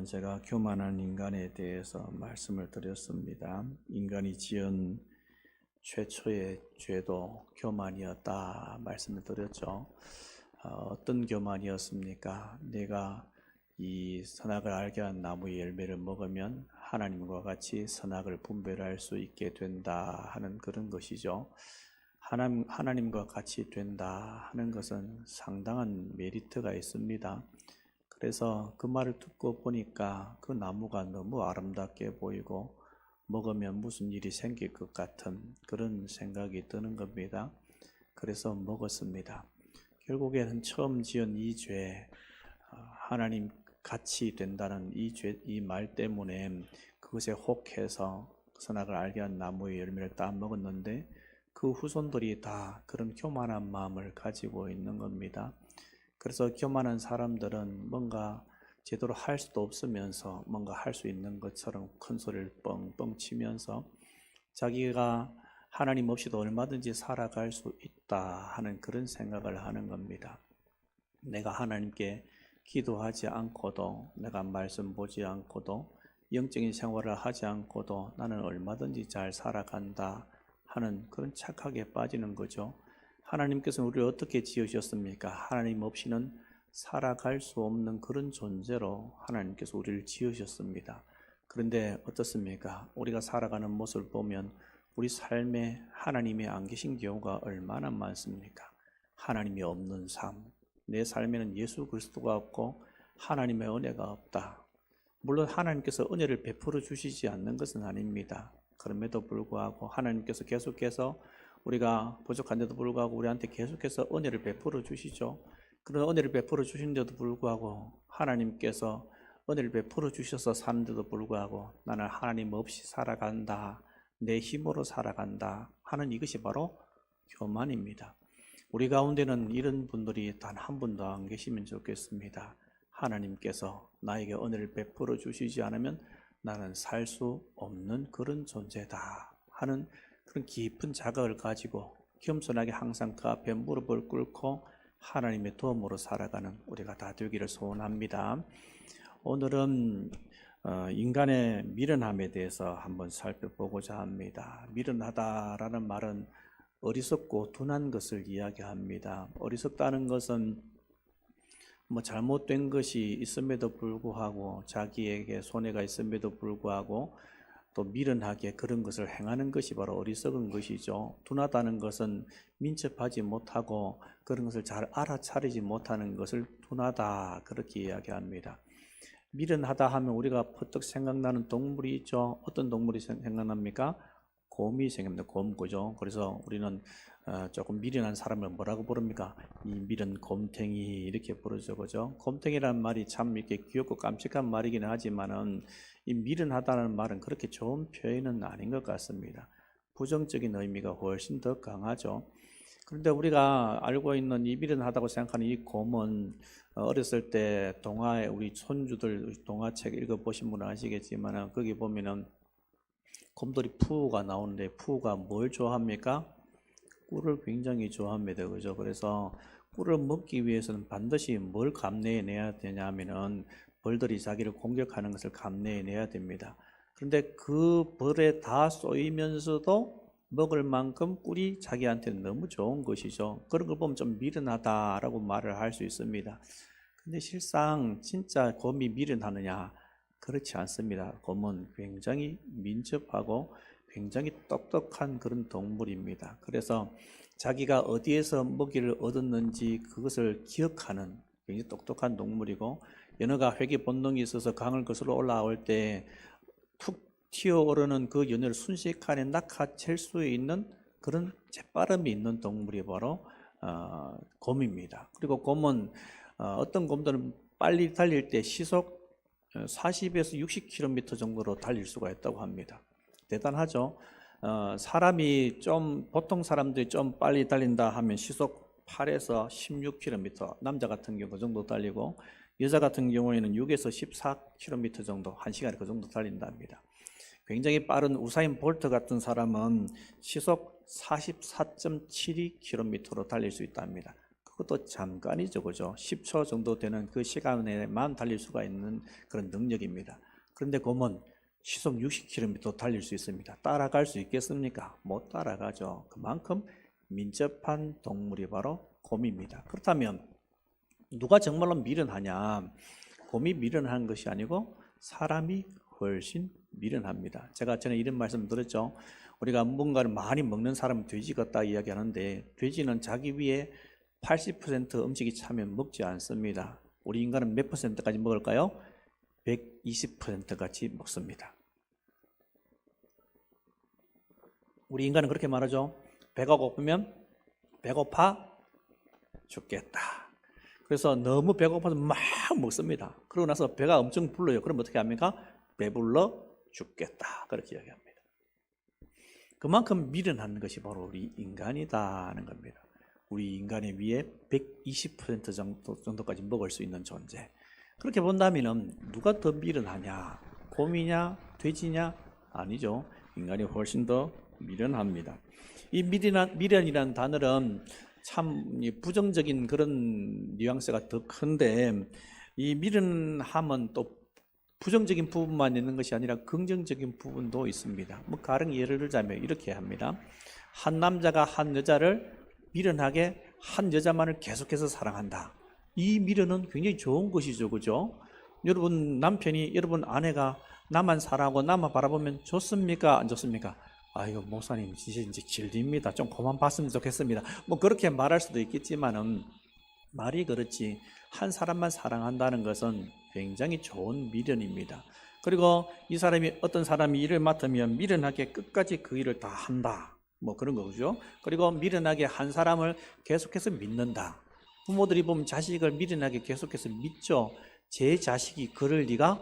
제가 교만한 인간에 대해서 말씀을 드렸습니다. 인간이 지은 최초의 죄도 교만이었다 말씀을 드렸죠. 어떤 교만이었습니까? 내가 이 선악을 알게 한 나무의 열매를 먹으면 하나님과 같이 선악을 분별할 수 있게 된다 하는 그런 것이죠. 하나님과 같이 된다 하는 것은 상당한 메리트가 있습니다. 그래서 그 말을 듣고 보니까 그 나무가 너무 아름답게 보이고 먹으면 무슨 일이 생길 것 같은 그런 생각이 드는 겁니다. 그래서 먹었습니다. 결국에는 처음 지은 이 죄, 하나님 같이 된다는 이 죄, 이 말 때문에 그것에 혹해서 선악을 알게 한 나무의 열매를 따 먹었는데 그 후손들이 다 그런 교만한 마음을 가지고 있는 겁니다. 그래서 교만한 사람들은 뭔가 제대로 할 수도 없으면서 뭔가 할 수 있는 것처럼 큰 소리를 뻥뻥 치면서 자기가 하나님 없이도 얼마든지 살아갈 수 있다 하는 그런 생각을 하는 겁니다. 내가 하나님께 기도하지 않고도, 내가 말씀 보지 않고도, 영적인 생활을 하지 않고도 나는 얼마든지 잘 살아간다 하는 그런 착각에 빠지는 거죠. 하나님께서는 우리를 어떻게 지으셨습니까? 하나님 없이는 살아갈 수 없는 그런 존재로 하나님께서 우리를 지으셨습니다. 그런데 어떻습니까? 우리가 살아가는 모습을 보면 우리 삶에 하나님이 안 계신 경우가 얼마나 많습니까? 하나님이 없는 삶, 내 삶에는 예수 그리스도가 없고 하나님의 은혜가 없다. 물론 하나님께서 은혜를 베풀어 주시지 않는 것은 아닙니다. 그럼에도 불구하고 하나님께서 계속해서 우리가 부족한데도 불구하고 우리한테 계속해서 은혜를 베풀어 주시죠. 그런 은혜를 베풀어 주신데도 불구하고 하나님께서 은혜를 베풀어 주셔서 사는데도 불구하고 나는 하나님 없이 살아간다, 내 힘으로 살아간다 하는 이것이 바로 교만입니다. 우리 가운데는 이런 분들이 단 한 분도 안 계시면 좋겠습니다. 하나님께서 나에게 은혜를 베풀어 주시지 않으면 나는 살 수 없는 그런 존재다 하는 그런 깊은 자각을 가지고 겸손하게 항상 그 앞에 무릎을 꿇고 하나님의 도움으로 살아가는 우리가 다 되기를 소원합니다. 오늘은 인간의 미련함에 대해서 한번 살펴보고자 합니다. 미련하다라는 말은 어리석고 둔한 것을 이야기합니다. 어리석다는 것은 잘못된 것이 있음에도 불구하고 자기에게 손해가 있음에도 불구하고 또 미련하게 그런 것을 행하는 것이 바로 어리석은 것이죠. 둔하다는 것은 민첩하지 못하고 그런 것을 잘 알아차리지 못하는 것을 둔하다 그렇게 이야기합니다. 미련하다 하면 우리가 퍼뜩 생각나는 동물이 있죠. 어떤 동물이 생각납니까? 곰이 생깁니다. 곰, 그죠? 그래서 우리는 조금 미련한 사람을 뭐라고 부릅니까? 이 미련 곰탱이 이렇게 부르죠, 그죠? 곰탱이라는 말이 참 이렇게 귀엽고 깜찍한 말이기는 하지만은 이 미련하다는 말은 그렇게 좋은 표현은 아닌 것 같습니다. 부정적인 의미가 훨씬 더 강하죠. 그런데 우리가 알고 있는 이 미련하다고 생각하는 이 곰은 어렸을 때 동화에 우리 손주들 동화책 읽어보신 분은 아시겠지만 거기 보면은 곰돌이 푸우가 나오는데 푸우가 뭘 좋아합니까? 꿀을 굉장히 좋아합니다. 그죠? 그래서 꿀을 먹기 위해서는 반드시 뭘 감내해내야 되냐면은 벌들이 자기를 공격하는 것을 감내해내야 됩니다. 그런데 그 벌에 다 쏘이면서도 먹을 만큼 꿀이 자기한테는 너무 좋은 것이죠. 그런 걸 보면 좀 미련하다라고 말을 할 수 있습니다. 근데 실상 진짜 곰이 미련하느냐? 그렇지 않습니다. 곰은 굉장히 민첩하고 굉장히 똑똑한 그런 동물입니다. 그래서 자기가 어디에서 먹이를 얻었는지 그것을 기억하는 굉장히 똑똑한 동물이고 연어가 회귀 본능이 있어서 강을 거슬러 올라올 때 툭 튀어오르는 그 연어를 순식간에 낚아챌 수 있는 그런 재빠름이 있는 동물이 바로 곰입니다. 그리고 곰은 어떤 곰들은 빨리 달릴 때 시속 40에서 60km 정도로 달릴 수가 있다고 합니다. 대단하죠. 사람이 보통 사람들이 좀 빨리 달린다 하면 시속 8에서 16km, 남자 같은 경우 그 정도 달리고 여자 같은 경우에는 6에서 14km 정도, 1시간에 그 정도 달린답니다. 굉장히 빠른 우사인 볼트 같은 사람은 시속 44.72km로 달릴 수 있답니다. 그것도 잠깐이죠, 그죠? 10초 정도 되는 그 시간에만 달릴 수가 있는 그런 능력입니다. 그런데 곰은 시속 60km 달릴 수 있습니다. 따라갈 수 있겠습니까? 못 따라가죠. 그만큼 민첩한 동물이 바로 곰입니다. 그렇다면 누가 정말로 미련하냐? 곰이 미련한 것이 아니고 사람이 훨씬 미련합니다. 제가 전에 이런 말씀 드렸죠. 우리가 뭔가를 많이 먹는 사람은 돼지 같다 이야기하는데 돼지는 자기 위에 80% 음식이 차면 먹지 않습니다. 우리 인간은 몇 %까지 먹을까요? 120%까지 먹습니다. 우리 인간은 그렇게 말하죠. 배가 고프면 배고파 죽겠다. 그래서 너무 배고파서 막 먹습니다. 그러고 나서 배가 엄청 불러요. 그럼 어떻게 합니까? 배불러 죽겠다. 그렇게 이야기합니다. 그만큼 미련한 것이 바로 우리 인간이다는 겁니다. 우리 인간의 위에 120% 정도까지 먹을 수 있는 존재. 그렇게 본다면 누가 더 미련하냐? 곰이냐? 돼지냐? 아니죠. 인간이 훨씬 더 미련합니다. 이 미련이라는 단어는 참 부정적인 그런 뉘앙스가 더 큰데 이 미련함은 또 부정적인 부분만 있는 것이 아니라 긍정적인 부분도 있습니다. 뭐 가령 예를 들자면 이렇게 합니다. 한 남자가 한 여자를 미련하게 한 여자만을 계속해서 사랑한다. 이 미련은 굉장히 좋은 것이죠, 그죠? 여러분 남편이 여러분 아내가 나만 사랑하고 나만 바라보면 좋습니까? 안 좋습니까? 아이고 목사님 이제 질립니다. 좀 그만 봤으면 좋겠습니다. 뭐 그렇게 말할 수도 있겠지만은 말이 그렇지 한 사람만 사랑한다는 것은 굉장히 좋은 미련입니다. 그리고 이 사람이 어떤 사람이 일을 맡으면 미련하게 끝까지 그 일을 다 한다. 뭐 그런 거죠. 그리고 미련하게 한 사람을 계속해서 믿는다. 부모들이 보면 자식을 미련하게 계속해서 믿죠. 제 자식이 그럴 리가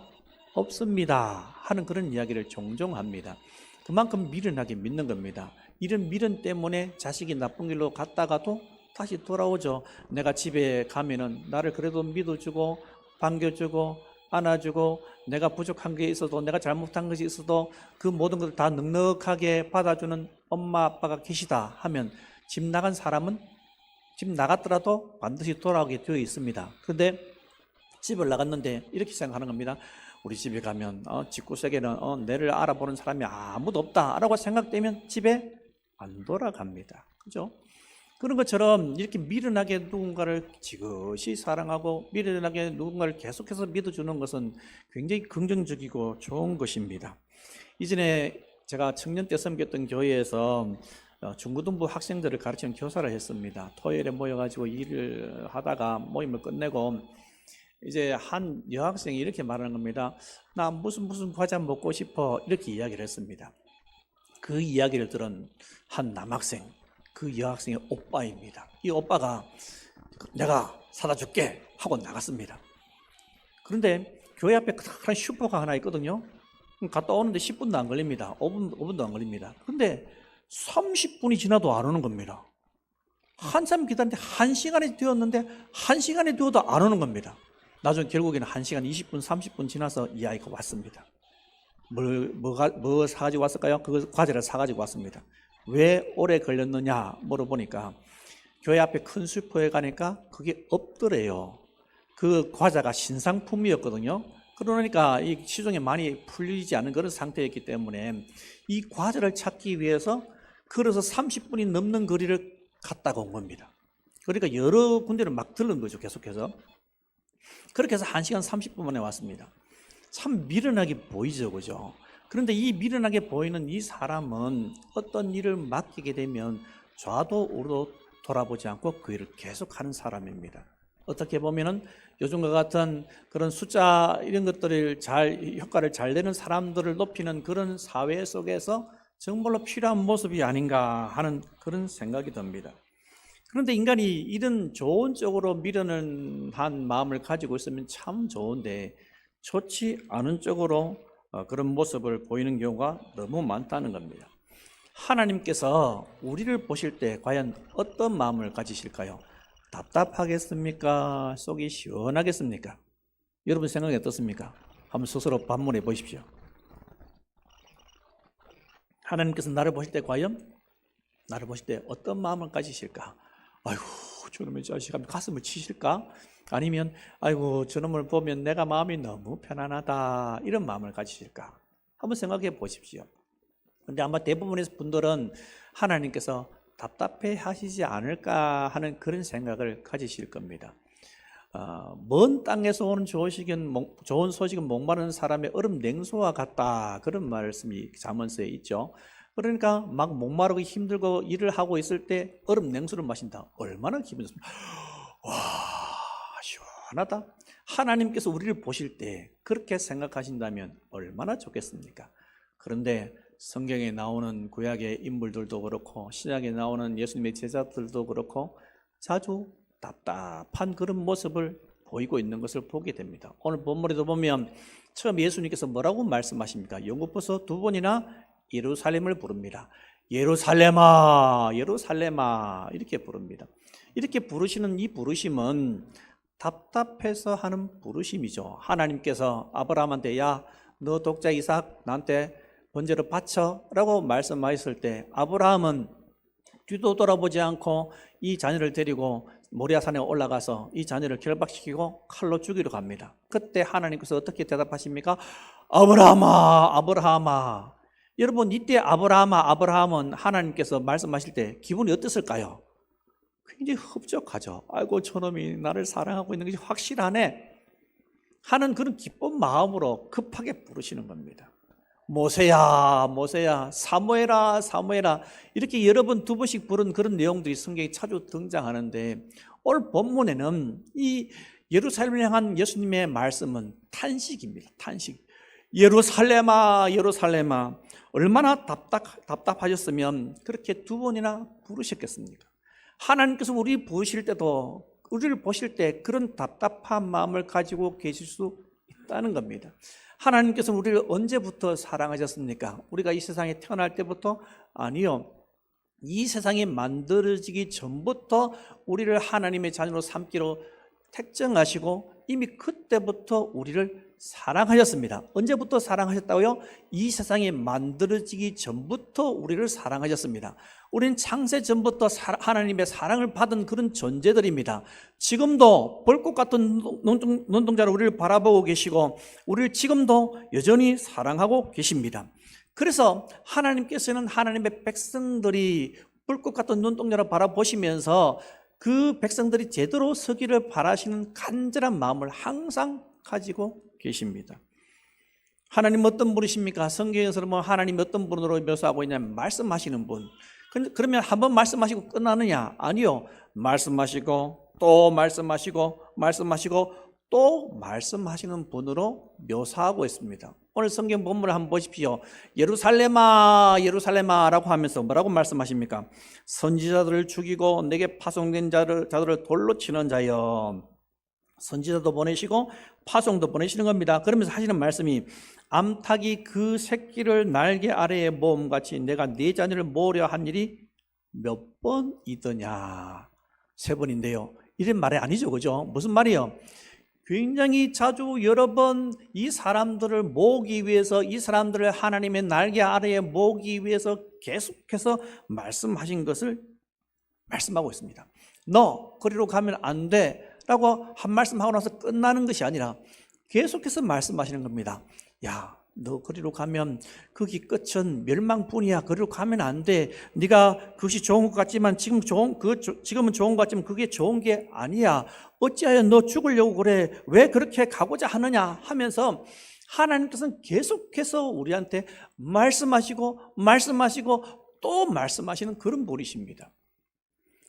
없습니다 하는 그런 이야기를 종종 합니다. 그만큼 미련하게 믿는 겁니다. 이런 미련 때문에 자식이 나쁜 길로 갔다가도 다시 돌아오죠. 내가 집에 가면은 나를 그래도 믿어주고 반겨주고 안아주고 내가 부족한 게 있어도 내가 잘못한 것이 있어도 그 모든 것을 다 넉넉하게 받아주는 엄마 아빠가 계시다 하면 집 나간 사람은 집 나갔더라도 반드시 돌아오게 되어 있습니다. 그런데 집을 나갔는데 이렇게 생각하는 겁니다. 우리 집에 가면 집구석에는 내를 알아보는 사람이 아무도 없다라고 생각되면 집에 안 돌아갑니다. 그죠? 그런 것처럼 이렇게 미련하게 누군가를 지그시 사랑하고 미련하게 누군가를 계속해서 믿어주는 것은 굉장히 긍정적이고 좋은 것입니다. 이전에 제가 청년 때 섬겼던 교회에서 중고등부 학생들을 가르치는 교사를 했습니다. 토요일에 모여가지고 일을 하다가 모임을 끝내고 이제 한 여학생이 이렇게 말하는 겁니다. 나 무슨 과자 먹고 싶어 이렇게 이야기를 했습니다. 그 이야기를 들은 한 남학생, 그 여학생의 오빠입니다. 이 오빠가 내가 사다 줄게 하고 나갔습니다. 그런데 교회 앞에 큰 슈퍼가 하나 있거든요. 갔다 오는데 10분도 안 걸립니다. 5분도 안 걸립니다. 그런데 30분이 지나도 안 오는 겁니다. 한참 기다렸는데 1시간이 되었는데 1시간이 되어도 안 오는 겁니다. 나중에 결국에는 1시간 20분 30분 지나서 이 아이가 왔습니다. 뭐 사가지고 왔을까요? 그 과자를 사가지고 왔습니다. 왜 오래 걸렸느냐 물어보니까 교회 앞에 큰 슈퍼에 가니까 그게 없더래요. 그 과자가 신상품이었거든요. 그러니까 이 시중에 많이 풀리지 않은 그런 상태였기 때문에 이 과자를 찾기 위해서 걸어서 30분이 넘는 거리를 갔다가 온 겁니다. 그러니까 여러 군데를 막 들른 거죠, 계속해서. 그렇게 해서 1시간 30분 만에 왔습니다. 참 미련하게 보이죠, 그죠? 그런데 이 미련하게 보이는 이 사람은 어떤 일을 맡기게 되면 좌도 우도 돌아보지 않고 그 일을 계속하는 사람입니다. 어떻게 보면은 요즘과 같은 그런 숫자 이런 것들을 효과를 잘 내는 사람들을 높이는 그런 사회 속에서 정말로 필요한 모습이 아닌가 하는 그런 생각이 듭니다. 그런데 인간이 이런 좋은 쪽으로 미련한 마음을 가지고 있으면 참 좋은데 좋지 않은 쪽으로 그런 모습을 보이는 경우가 너무 많다는 겁니다. 하나님께서 우리를 보실 때 과연 어떤 마음을 가지실까요? 답답하겠습니까? 속이 시원하겠습니까? 여러분 생각이 어떻습니까? 한번 스스로 반문해 보십시오. 하나님께서 나를 보실 때 과연 나를 보실 때 어떤 마음을 가지실까? 아이고 저놈의 자식 하면 가슴을 치실까? 아니면 아이고 저놈을 보면 내가 마음이 너무 편안하다 이런 마음을 가지실까? 한번 생각해 보십시오. 근데 아마 대부분의 분들은 하나님께서 답답해 하시지 않을까 하는 그런 생각을 가지실 겁니다. 먼 땅에서 오는 좋은 소식은 목마른 사람의 얼음 냉수와 같다, 그런 말씀이 잠언서에 있죠. 그러니까 막 목마르고 힘들고 일을 하고 있을 때 얼음 냉수를 마신다. 얼마나 기분이 좋습니까? 와, 시원하다. 하나님께서 우리를 보실 때 그렇게 생각하신다면 얼마나 좋겠습니까? 그런데 성경에 나오는 구약의 인물들도 그렇고 신약에 나오는 예수님의 제자들도 그렇고 자주 답답한 그런 모습을 보이고 있는 것을 보게 됩니다. 오늘 본문에도 보면 처음 예수님께서 뭐라고 말씀하십니까? 연꽃버섯 2번이나 예루살렘을 부릅니다. 예루살렘아, 예루살렘아 이렇게 부릅니다. 이렇게 부르시는 이 부르심은 답답해서 하는 부르심이죠. 하나님께서 아브라함한테 야, 너 독자 이삭 나한테 번제를 바쳐 라고 말씀하셨을 때 아브라함은 뒤도 돌아보지 않고 이 자녀를 데리고 모리아산에 올라가서 이 자녀를 결박시키고 칼로 죽이러 갑니다. 그때 하나님께서 어떻게 대답하십니까? 아브라함아, 아브라함아. 여러분, 이때 아브라함은 하나님께서 말씀하실 때 기분이 어땠을까요? 굉장히 흡족하죠. 아이고 저놈이 나를 사랑하고 있는 것이 확실하네 하는 그런 기쁜 마음으로 급하게 부르시는 겁니다. 모세야, 모세야, 사무엘아, 사무엘아 이렇게 여러 번 2번씩 부른 그런 내용들이 성경에 자주 등장하는데 오늘 본문에는 이 예루살렘을 향한 예수님의 말씀은 탄식입니다. 탄식. 예루살렘아, 예루살렘아 얼마나 답답하셨으면 그렇게 2번이나 부르셨겠습니까? 하나님께서 우리 부르실 때도 우리를 보실 때 그런 답답한 마음을 가지고 계실 수 있다는 겁니다. 하나님께서 우리를 언제부터 사랑하셨습니까? 우리가 이 세상에 태어날 때부터? 아니요. 이 세상이 만들어지기 전부터 우리를 하나님의 자녀로 삼기로 택정하시고 이미 그때부터 우리를 사랑하셨습니다. 언제부터 사랑하셨다고요? 이 세상이 만들어지기 전부터 우리를 사랑하셨습니다. 우리는 창세 전부터 하나님의 사랑을 받은 그런 존재들입니다. 지금도 벌꽃 같은 눈동자로 우리를 바라보고 계시고 우리를 지금도 여전히 사랑하고 계십니다. 그래서 하나님께서는 하나님의 백성들이 불꽃 같은 눈동자로 바라보시면서 그 백성들이 제대로 서기를 바라시는 간절한 마음을 항상 가지고 계십니다. 하나님 어떤 분이십니까? 성경에서는 뭐 하나님 어떤 분으로 묘사하고 있냐면 말씀하시는 분. 그러면 한번 말씀하시고 끝나느냐? 아니요. 말씀하시고 또 말씀하시고 말씀하시고 또 말씀하시는 분으로 묘사하고 있습니다. 오늘 성경 본문을 한번 보십시오. 예루살렘아, 예루살렘아 라고 하면서 뭐라고 말씀하십니까? 선지자들을 죽이고 내게 파송된 자들을 돌로 치는 자여. 선지자도 보내시고 파송도 보내시는 겁니다. 그러면서 하시는 말씀이 암탉이 그 새끼를 날개 아래에 모음같이 내가 네 자녀를 모으려 한 일이 몇 번이더냐. 3번인데요. 이런 말이 아니죠, 그죠? 무슨 말이에요? 굉장히 자주 여러 번 이 사람들을 모으기 위해서 이 사람들을 하나님의 날개 아래에 모으기 위해서 계속해서 말씀하신 것을 말씀하고 있습니다. 너 거리로 가면 안 돼 라고 한 말씀하고 나서 끝나는 것이 아니라 계속해서 말씀하시는 겁니다. 야, 너 거리로 가면 거기 끝은 멸망뿐이야. 거리로 가면 안 돼. 네가 그것이 좋은 것 같지만 지금은 좋은 것 같지만 그게 좋은 게 아니야. 어찌하여 너 죽으려고 그래? 왜 그렇게 가고자 하느냐 하면서 하나님께서는 계속해서 우리한테 말씀하시고 또 말씀하시는 그런 분이십니다.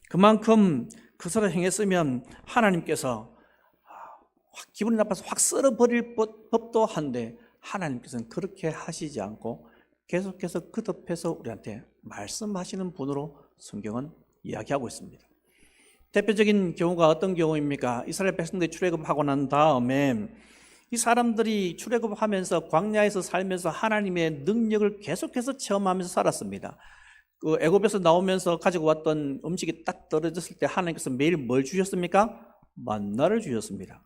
그만큼 그처럼 행했으면 하나님께서 확 기분이 나빠서 확 썰어버릴 법도 한데 하나님께서는 그렇게 하시지 않고 계속해서 거듭해서 우리한테 말씀하시는 분으로 성경은 이야기하고 있습니다. 대표적인 경우가 어떤 경우입니까? 이스라엘 백성들이 출애굽하고 난 다음에 이 사람들이 출애굽하면서 광야에서 살면서 하나님의 능력을 계속해서 체험하면서 살았습니다. 그 애굽에서 나오면서 가지고 왔던 음식이 딱 떨어졌을 때 하나님께서 매일 뭘 주셨습니까? 만나를 주셨습니다.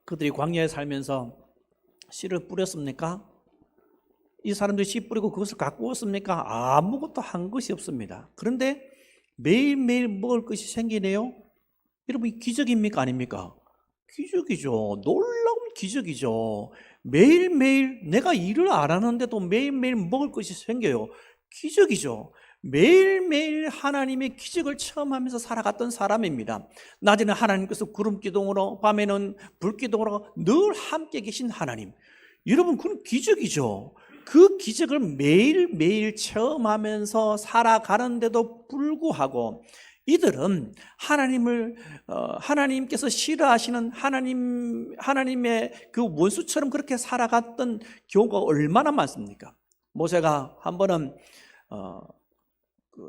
그들이 광야에 살면서 씨를 뿌렸습니까? 이 사람들이 씨 뿌리고 그것을 갖고 왔습니까? 아무것도 한 것이 없습니다. 그런데 매일매일 먹을 것이 생기네요. 여러분, 이 기적입니까? 아닙니까? 기적이죠. 놀라운 기적이죠. 매일매일 내가 일을 안 하는데도 매일매일 먹을 것이 생겨요. 기적이죠. 매일매일 하나님의 기적을 체험하면서 살아갔던 사람입니다. 낮에는 하나님께서 구름기둥으로, 밤에는 불기둥으로 늘 함께 계신 하나님. 여러분, 그건 기적이죠. 그 기적을 매일매일 체험하면서 살아가는데도 불구하고 이들은 하나님께서 싫어하시는 하나님의 그 원수처럼 그렇게 살아갔던 경우가 얼마나 많습니까? 모세가 한 번은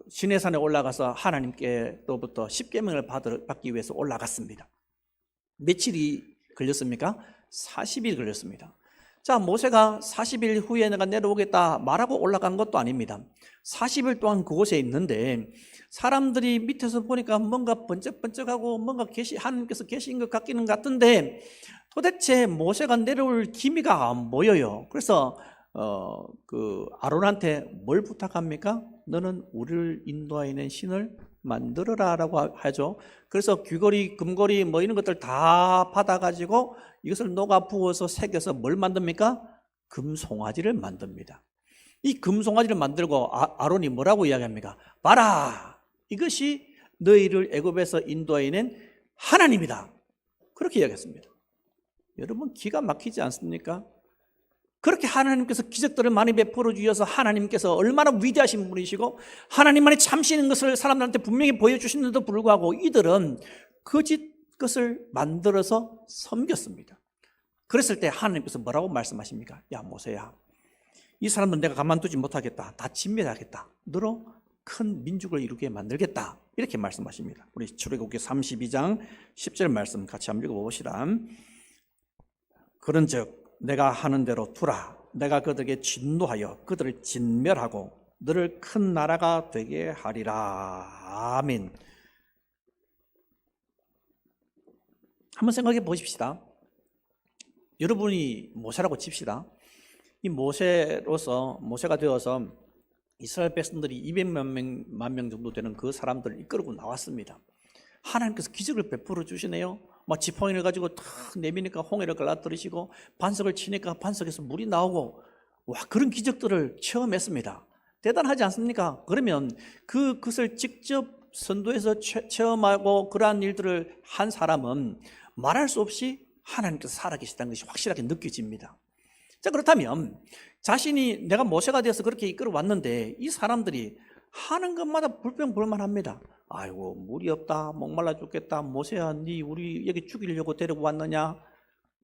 시내산에 올라가서 하나님께로부터 십계명을 받기 위해서 올라갔습니다. 며칠이 걸렸습니까? 40일 걸렸습니다. 자, 모세가 40일 후에 내가 내려오겠다 말하고 올라간 것도 아닙니다. 40일 동안 그곳에 있는데 사람들이 밑에서 보니까 뭔가 번쩍번쩍하고 뭔가 하나님께서 계신 것 같기는 같은데 도대체 모세가 내려올 기미가 안 보여요. 그래서 아론한테 뭘 부탁합니까? 너는 우리를 인도하는 신을 만들어라라고 하죠. 그래서 귀걸이, 금걸이 뭐 이런 것들 다 받아가지고 이것을 녹아 부어서 새겨서 뭘 만듭니까? 금송아지를 만듭니다. 이 금송아지를 만들고 아론이 뭐라고 이야기합니까? 봐라, 이것이 너희를 애굽에서 인도하는 하나님이다. 그렇게 이야기했습니다. 여러분, 기가 막히지 않습니까? 그렇게 하나님께서 기적들을 많이 베풀어 주셔서 하나님께서 얼마나 위대하신 분이시고 하나님만이 참시는 것을 사람들한테 분명히 보여주시는데도 불구하고 이들은 거짓 것을 만들어서 섬겼습니다. 그랬을 때 하나님께서 뭐라고 말씀하십니까? 야, 모세야, 이 사람은 내가 가만두지 못하겠다. 다 진멸하겠다. 너로 큰 민족을 이루게 만들겠다. 이렇게 말씀하십니다. 우리 출애굽기 32장 10절 말씀 같이 한번 읽어봅시다. 그런즉 내가 하는 대로 두라. 내가 그들에게 진노하여 그들을 진멸하고 너를 큰 나라가 되게 하리라. 아멘. 한번 생각해 보십시다. 여러분이 모세라고 칩시다. 이 모세가 되어서 이스라엘 백성들이 200만 명 정도 되는 그 사람들을 이끌고 나왔습니다. 하나님께서 기적을 베풀어 주시네요. 막 지팡이를 가지고 탁 내미니까 홍해를 갈라뜨리시고 반석을 치니까 반석에서 물이 나오고, 와, 그런 기적들을 체험했습니다. 대단하지 않습니까? 그러면 그것을 직접 선도해서 체험하고 그러한 일들을 한 사람은 말할 수 없이 하나님께서 살아계시다는 것이 확실하게 느껴집니다. 자, 그렇다면 자신이 내가 모세가 되어서 그렇게 이끌어 왔는데 이 사람들이 하는 것마다 불평불만합니다. 아이고, 물이 없다, 목말라 죽겠다, 모세야 니 우리 여기 죽이려고 데리고 왔느냐,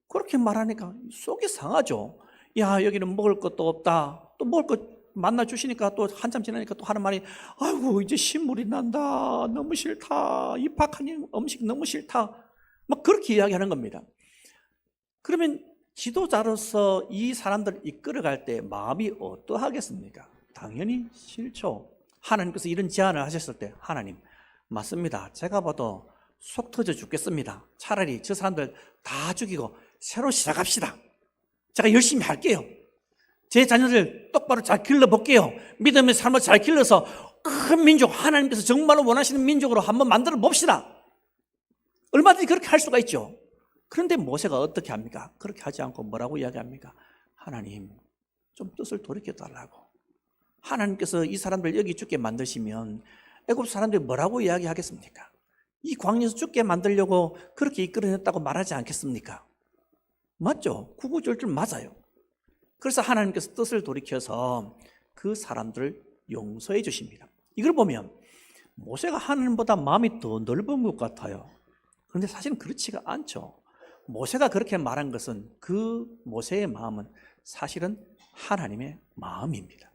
그렇게 말하니까 속이 상하죠. 야, 여기는 먹을 것도 없다. 또 먹을 것 만나 주시니까 또 한참 지나니까 또 하는 말이, 아이고, 이제 신물이 난다, 너무 싫다, 입학한 음식 너무 싫다, 막 그렇게 이야기하는 겁니다. 그러면 지도자로서 이 사람들을 이끌어갈 때 마음이 어떠하겠습니까? 당연히 싫죠. 하나님께서 이런 제안을 하셨을 때, 하나님, 맞습니다. 제가 봐도 속 터져 죽겠습니다. 차라리 저 사람들 다 죽이고 새로 시작합시다. 제가 열심히 할게요. 제 자녀들 똑바로 잘 길러볼게요. 믿음의 삶을 잘 길러서 큰 민족, 하나님께서 정말로 원하시는 민족으로 한번 만들어 봅시다. 얼마든지 그렇게 할 수가 있죠. 그런데 모세가 어떻게 합니까? 그렇게 하지 않고 뭐라고 이야기합니까? 하나님, 좀 뜻을 돌이켜달라고. 하나님께서 이 사람들 여기 죽게 만드시면 애굽 사람들이 뭐라고 이야기하겠습니까? 이 광야에서 죽게 만들려고 그렇게 이끌어냈다고 말하지 않겠습니까? 맞죠? 구구절절 맞아요. 그래서 하나님께서 뜻을 돌이켜서 그 사람들을 용서해 주십니다. 이걸 보면 모세가 하나님보다 마음이 더 넓은 것 같아요. 그런데 사실은 그렇지가 않죠. 모세가 그렇게 말한 것은 그 모세의 마음은 사실은 하나님의 마음입니다.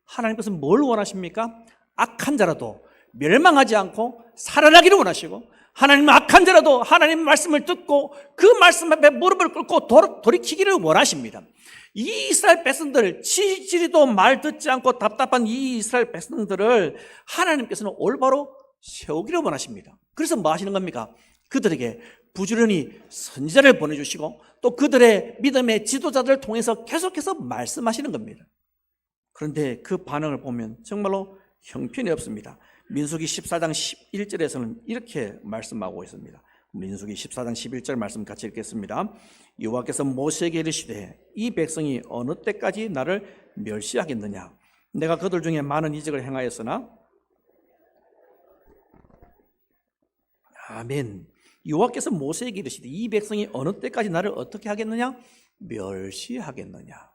하나님께서 뭘 원하십니까? 악한 자라도 멸망하지 않고 살아나기를 원하시고, 하나님은 악한 자라도 하나님 말씀을 듣고 그 말씀 앞에 무릎을 꿇고 돌이키기를 원하십니다. 이 이스라엘 백성들, 지지리도 말 듣지 않고 답답한 이 이스라엘 백성들을 하나님께서는 올바로 세우기를 원하십니다. 그래서 뭐 하시는 겁니까? 그들에게 부지런히 선지자를 보내주시고 또 그들의 믿음의 지도자들을 통해서 계속해서 말씀하시는 겁니다. 그런데 그 반응을 보면 정말로 형편이 없습니다. 민수기 14장 11절에서는 이렇게 말씀하고 있습니다. 민수기 14장 11절 말씀 같이 읽겠습니다. 여호와께서 모세에게 이르시되 이 백성이 어느 때까지 나를 멸시하겠느냐. 내가 그들 중에 많은 이적을 행하였으나 아멘. 여호와께서 모세에게 이르시되 이 백성이 어느 때까지 나를 어떻게 하겠느냐? 멸시하겠느냐.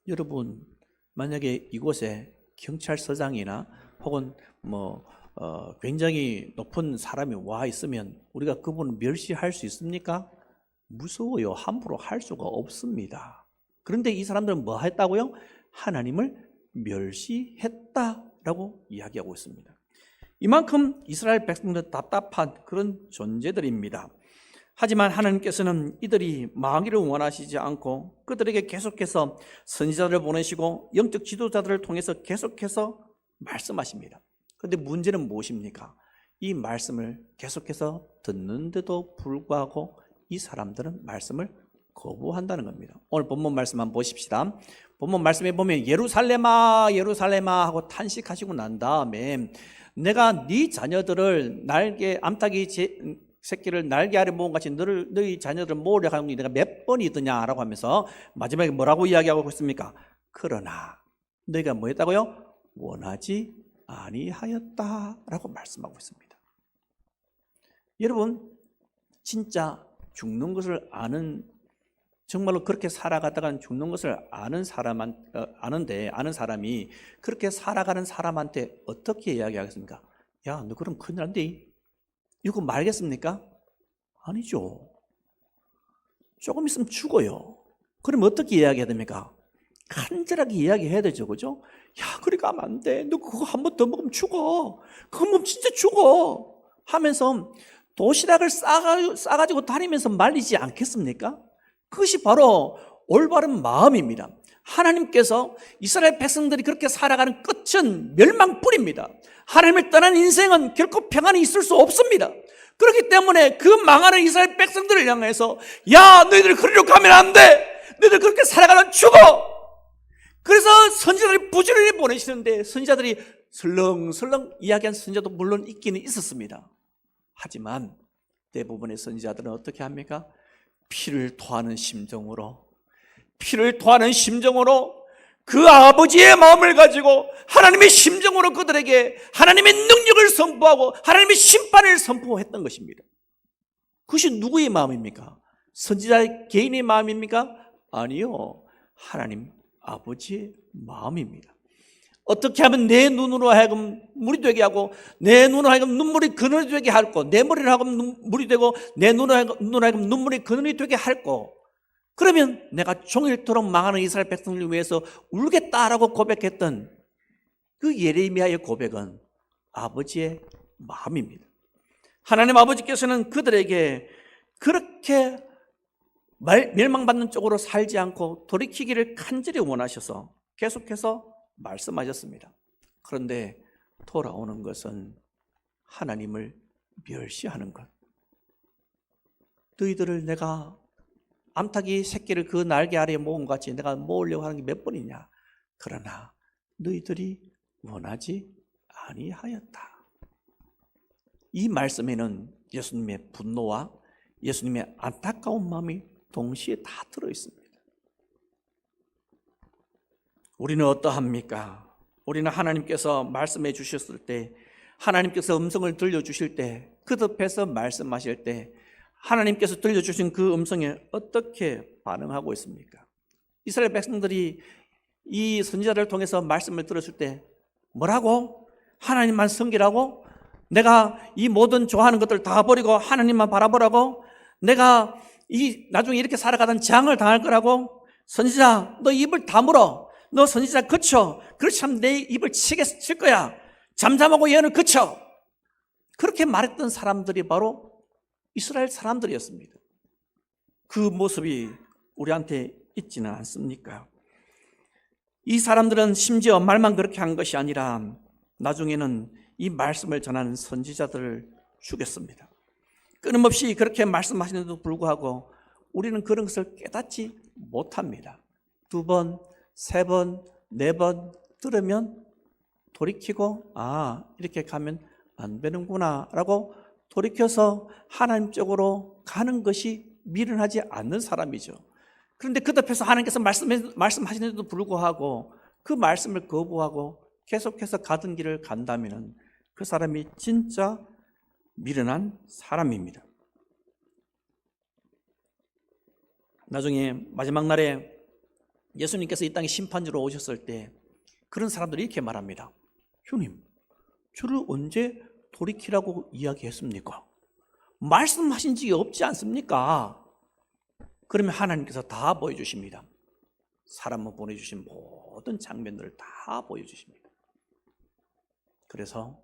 여러분, 만약에 이곳에 경찰서장이나 혹은 굉장히 높은 사람이 와 있으면 우리가 그분을 멸시할 수 있습니까? 무서워요. 함부로 할 수가 없습니다. 그런데 이 사람들은 뭐 했다고요? 하나님을 멸시했다라고 이야기하고 있습니다. 이만큼 이스라엘 백성들은 답답한 그런 존재들입니다. 하지만 하나님께서는 이들이 망하기를 원하시지 않고 그들에게 계속해서 선지자들을 보내시고 영적 지도자들을 통해서 계속해서 말씀하십니다. 그런데 문제는 무엇입니까? 이 말씀을 계속해서 듣는데도 불구하고 이 사람들은 말씀을 거부한다는 겁니다. 오늘 본문 말씀 한번 보십시다. 본문 말씀에 보면 예루살렘아 예루살렘아 하고 탄식하시고 난 다음에 내가 네 자녀들을 날개 암탉이 새끼를 날개 아래 모은 같이 너희 자녀들을 모으려 하는 게 내가 몇 번이더냐라고 하면서 마지막에 뭐라고 이야기하고 있습니까? 그러나 너희가 뭐 했다고요? 원하지 아니하였다라고 말씀하고 있습니다. 여러분, 진짜 죽는 것을 아는, 정말로 그렇게 살아가다가 죽는 것을 아는 사람이 그렇게 살아가는 사람한테 어떻게 이야기하겠습니까? 야, 너 그럼 큰일 난데 이거 말겠습니까? 아니죠. 조금 있으면 죽어요. 그럼 어떻게 이야기해야 됩니까? 간절하게 이야기해야 되죠, 그죠? 야, 그리 가면 안 돼. 너 그거 한 번 더 먹으면 죽어. 그거 먹으면 진짜 죽어. 하면서 도시락을 싸가지고 다니면서 말리지 않겠습니까? 그것이 바로 올바른 마음입니다. 하나님께서 이스라엘 백성들이 그렇게 살아가는 끝은 멸망뿐입니다. 하나님을 떠난 인생은 결코 평안이 있을 수 없습니다. 그렇기 때문에 그 망하는 이스라엘 백성들을 향해서 야, 너희들 그리로 가면 안 돼. 너희들 그렇게 살아가면 죽어. 그래서 선지자들이 부지런히 보내시는데 선지자들이 설렁설렁 이야기한 선지자도 물론 있기는 있었습니다. 하지만 대부분의 선지자들은 어떻게 합니까? 피를 토하는 심정으로 그 아버지의 마음을 가지고 하나님의 심정으로 그들에게 하나님의 능력을 선포하고 하나님의 심판을 선포했던 것입니다. 그것이 누구의 마음입니까? 선지자 개인의 마음입니까? 아니요, 하나님 아버지의 마음입니다. 어떻게 하면 내 눈으로 하여금 물이 되게 하고 내 눈으로 하여금 눈물이 그늘이 되게 할고 내 머리를 하여금 물이 되고 내 눈으로 하여금 눈물이 그늘이 되게 할고 그러면 내가 종일토록 망하는 이스라엘 백성을 위해서 울겠다라고 고백했던 그 예레미야의 고백은 아버지의 마음입니다. 하나님 아버지께서는 그들에게 그렇게 멸망받는 쪽으로 살지 않고 돌이키기를 간절히 원하셔서 계속해서 말씀하셨습니다. 그런데 돌아오는 것은 하나님을 멸시하는 것. 너희들을 내가 암탉이 새끼를 그 날개 아래에 모은 것 같이 내가 모으려고 하는 게 몇 번이냐. 그러나 너희들이 원하지 아니하였다. 이 말씀에는 예수님의 분노와 예수님의 안타까운 마음이 동시에 다 들어있습니다. 우리는 어떠합니까? 우리는 하나님께서 말씀해 주셨을 때, 하나님께서 음성을 들려주실 때, 그 덮에서 말씀하실 때 하나님께서 들려주신 그 음성에 어떻게 반응하고 있습니까? 이스라엘 백성들이 이 선지자를 통해서 말씀을 들었을 때 뭐라고? 하나님만 섬기라고? 내가 이 모든 좋아하는 것들 다 버리고 하나님만 바라보라고? 내가 나중에 이렇게 살아가던 재앙을 당할 거라고? 선지자, 너 입을 다물어. 너 선지자 그쳐. 그렇지 않으면 내 입을 칠 거야. 잠잠하고 예언을 그쳐. 그렇게 말했던 사람들이 바로 이스라엘 사람들이었습니다. 그 모습이 우리한테 있지는 않습니까? 이 사람들은 심지어 말만 그렇게 한 것이 아니라 나중에는 이 말씀을 전하는 선지자들을 죽였습니다. 끊임없이 그렇게 말씀하시는데도 불구하고 우리는 그런 것을 깨닫지 못합니다. 2번, 3번, 네 번 들으면 돌이키고 이렇게 가면 안 되는구나 라고 돌이켜서 하나님 쪽으로 가는 것이 미련하지 않는 사람이죠. 그런데 그 앞에서 하나님께서 말씀하시는데도 불구하고 그 말씀을 거부하고 계속해서 가던 길을 간다면 그 사람이 진짜 미련한 사람입니다. 나중에 마지막 날에 예수님께서 이 땅에 심판주로 오셨을 때 그런 사람들이 이렇게 말합니다. 주님, 저를 언제 돌이키라고 이야기했습니까? 말씀하신 적이 없지 않습니까? 그러면 하나님께서 다 보여주십니다. 사람을 보내주신 모든 장면들을 다 보여주십니다. 그래서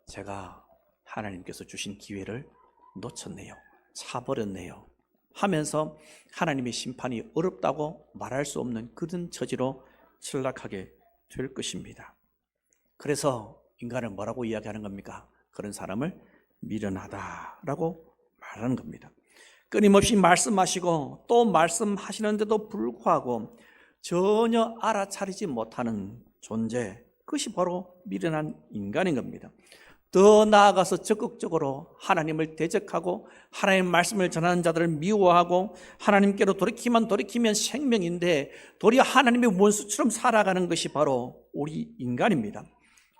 제가 하나님께서 주신 기회를 놓쳤네요, 차버렸네요 하면서 하나님의 심판이 어렵다고 말할 수 없는 그런 처지로 전락하게 될 것입니다. 그래서 인간을 뭐라고 이야기하는 겁니까? 그런 사람을 미련하다라고 말하는 겁니다. 끊임없이 말씀하시고 또 말씀하시는데도 불구하고 전혀 알아차리지 못하는 존재, 그것이 바로 미련한 인간인 겁니다. 더 나아가서 적극적으로 하나님을 대적하고 하나님의 말씀을 전하는 자들을 미워하고 하나님께로 돌이키면 생명인데 도리어 하나님의 원수처럼 살아가는 것이 바로 우리 인간입니다.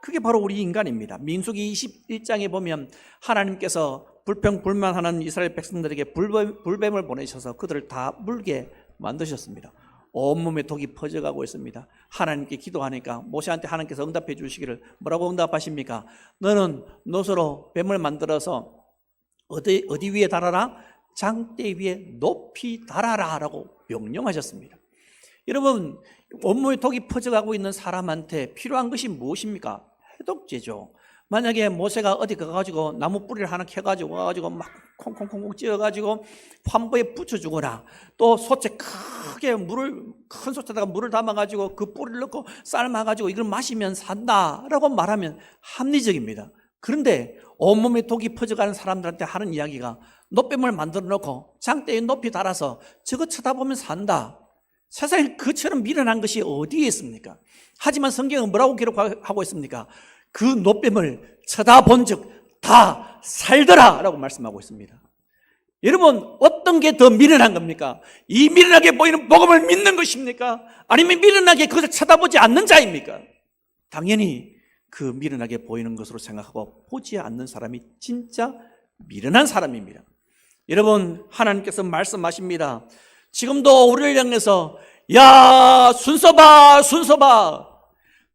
그게 바로 우리 인간입니다. 민수기 21장에 보면 하나님께서 불평불만하는 이스라엘 백성들에게 불뱀을 보내셔서 그들을 다 물게 만드셨습니다. 온몸에 독이 퍼져가고 있습니다. 하나님께 기도하니까 모세한테 하나님께서 응답해 주시기를 뭐라고 응답하십니까? 너는 노소로 뱀을 만들어서 어디 위에 달아라? 장대 위에 높이 달아라 라고 명령하셨습니다. 여러분, 온몸에 독이 퍼져가고 있는 사람한테 필요한 것이 무엇입니까? 해독제죠. 만약에 모세가 어디 가가지고 나무 뿌리를 하나 캐가지고 와가지고 막 콩콩콩콩 찧어가지고 환부에 붙여주거나 또 솥에 크게 큰 솥에다가 물을 담아가지고 그 뿌리를 넣고 삶아가지고 이걸 마시면 산다라고 말하면 합리적입니다. 그런데 온몸에 독이 퍼져가는 사람들한테 하는 이야기가 노뱀을 만들어 놓고 장대에 높이 달아서 저거 쳐다보면 산다. 세상에 그처럼 미련한 것이 어디에 있습니까? 하지만 성경은 뭐라고 기록하고 있습니까? 그 노뱀을 쳐다본 즉 다 살더라 라고 말씀하고 있습니다. 여러분, 어떤 게 더 미련한 겁니까? 이 미련하게 보이는 복음을 믿는 것입니까? 아니면 미련하게 그것을 쳐다보지 않는 자입니까? 당연히 그 미련하게 보이는 것으로 생각하고 보지 않는 사람이 진짜 미련한 사람입니다. 여러분, 하나님께서 말씀하십니다. 지금도 우리를 향해서 야, 순서봐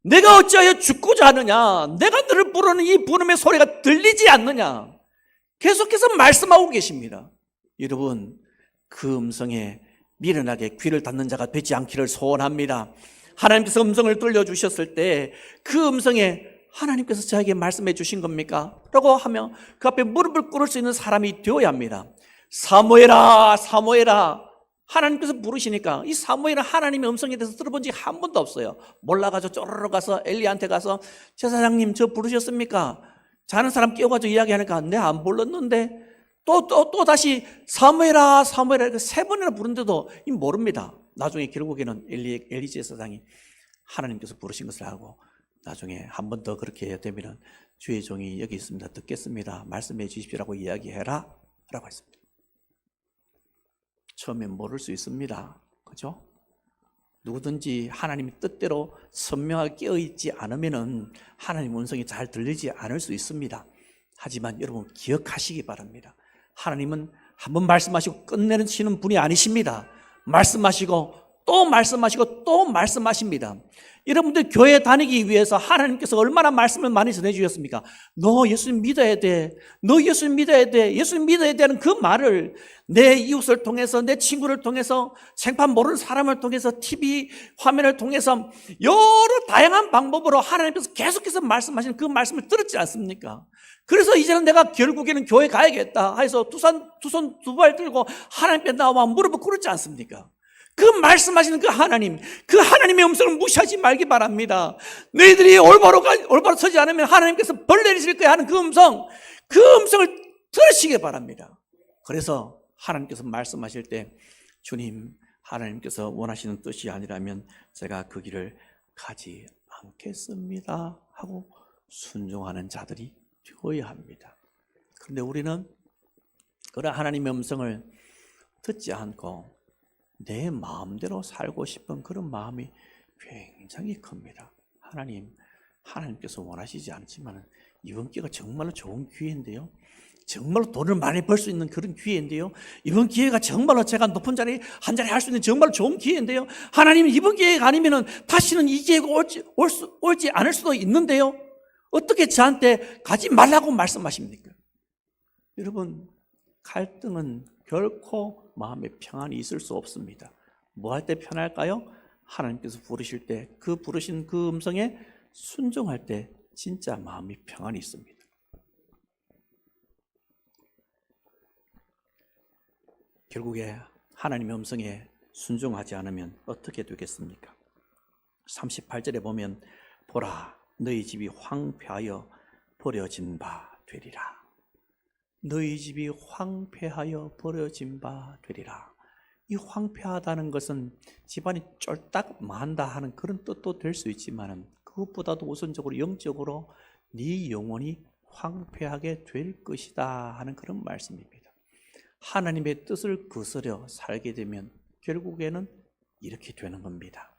내가 어찌하여 죽고자 하느냐? 내가 너를 부르는 이 부름의 소리가 들리지 않느냐? 계속해서 말씀하고 계십니다. 여러분, 그 음성에 미련하게 귀를 닫는 자가 되지 않기를 소원합니다. 하나님께서 음성을 들려주셨을 때 그 음성에 하나님께서 저에게 말씀해 주신 겁니까? 라고 하면 그 앞에 무릎을 꿇을 수 있는 사람이 되어야 합니다. 사무엘아, 사무엘아. 하나님께서 부르시니까 이 사무엘은 하나님의 음성에 대해서 들어본 적이 한 번도 없어요. 몰라가지고 쪼르르 가서 엘리한테 가서 제사장님 저 부르셨습니까? 자는 사람 깨워가지고 이야기하니까 내 안 불렀는데 또 다시 사무엘아 사무엘아 세 번이나 부른데도 이 모릅니다. 나중에 결국에는 엘리 제사장이 하나님께서 부르신 것을 하고 나중에 한 번 더 그렇게 해야 되면 주의 종이 여기 있습니다. 듣겠습니다. 말씀해 주십시오라고 이야기해라 라고 했습니다. 처음엔 모를 수 있습니다. 그죠? 누구든지 하나님의 뜻대로 선명하게 깨어있지 않으면 하나님 음성이 잘 들리지 않을 수 있습니다. 하지만 여러분 기억하시기 바랍니다. 하나님은 한번 말씀하시고 끝내시는 분이 아니십니다. 말씀하시고 또 말씀하시고 또 말씀하십니다. 여러분들 교회 다니기 위해서 하나님께서 얼마나 말씀을 많이 전해주셨습니까? 너 예수님 믿어야 돼. 너 예수님 믿어야 돼. 예수님 믿어야 되는 그 말을 내 이웃을 통해서 내 친구를 통해서 생판 모르는 사람을 통해서 TV 화면을 통해서 여러 다양한 방법으로 하나님께서 계속해서 말씀하시는 그 말씀을 들었지 않습니까? 그래서 이제는 내가 결국에는 교회 가야겠다 해서 두 손 두 발 들고 하나님께 나와 무릎을 꿇었지 않습니까? 그 말씀하시는 그 하나님의 음성을 무시하지 말기 바랍니다. 너희들이 올바로 서지 않으면 하나님께서 벌 내리실 거야 하는 그 음성을 들으시기 바랍니다. 그래서 하나님께서 말씀하실 때 주님, 하나님께서 원하시는 뜻이 아니라면 제가 그 길을 가지 않겠습니다 하고 순종하는 자들이 되어야 합니다. 그런데 우리는 그런 하나님의 음성을 듣지 않고 내 마음대로 살고 싶은 그런 마음이 굉장히 큽니다. 하나님께서 원하시지 않지만 이번 기회가 정말로 좋은 기회인데요, 정말로 돈을 많이 벌 수 있는 그런 기회인데요, 이번 기회가 정말로 제가 높은 자리 한 자리 할 수 있는 정말로 좋은 기회인데요, 하나님은 이번 기회가 아니면 다시는 이 기회가 올지 않을 수도 있는데요, 어떻게 저한테 가지 말라고 말씀하십니까? 여러분, 갈등은 결코 마음에 평안이 있을 수 없습니다. 뭐 할 때 편할까요? 하나님께서 부르실 때 그 부르신 그 음성에 순종할 때 진짜 마음이 평안이 있습니다. 결국에 하나님의 음성에 순종하지 않으면 어떻게 되겠습니까? 38절에 보면 보라, 너희 집이 황폐하여 버려진 바 되리라. 너희 집이 황폐하여 버려진 바 되리라. 이 황폐하다는 것은 집안이 쫄딱 망한다 하는 그런 뜻도 될 수 있지만 그것보다도 우선적으로 영적으로 네 영혼이 황폐하게 될 것이다 하는 그런 말씀입니다. 하나님의 뜻을 거스려 살게 되면 결국에는 이렇게 되는 겁니다.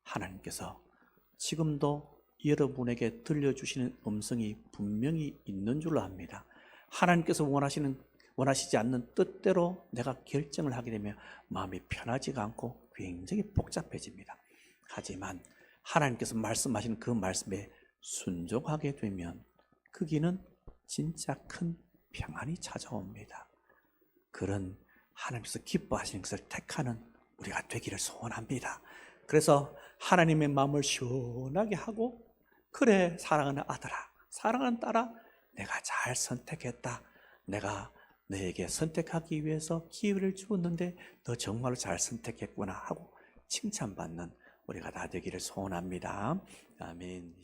하나님께서 지금도 여러분에게 들려주시는 음성이 분명히 있는 줄로 압니다. 하나님께서 원하시지 않는 뜻대로 내가 결정을 하게 되면 마음이 편하지가 않고 굉장히 복잡해집니다. 하지만 하나님께서 말씀하시는 그 말씀에 순종하게 되면 거기는 진짜 큰 평안이 찾아옵니다. 그런 하나님께서 기뻐하시는 것을 택하는 우리가 되기를 소원합니다. 그래서 하나님의 마음을 시원하게 하고, 그래 사랑하는 아들아, 사랑하는 딸아, 내가 잘 선택했다. 내가 너에게 선택하기 위해서 기회를 주었는데 너 정말로 잘 선택했구나 하고 칭찬받는 우리가 다 되기를 소원합니다. 아멘.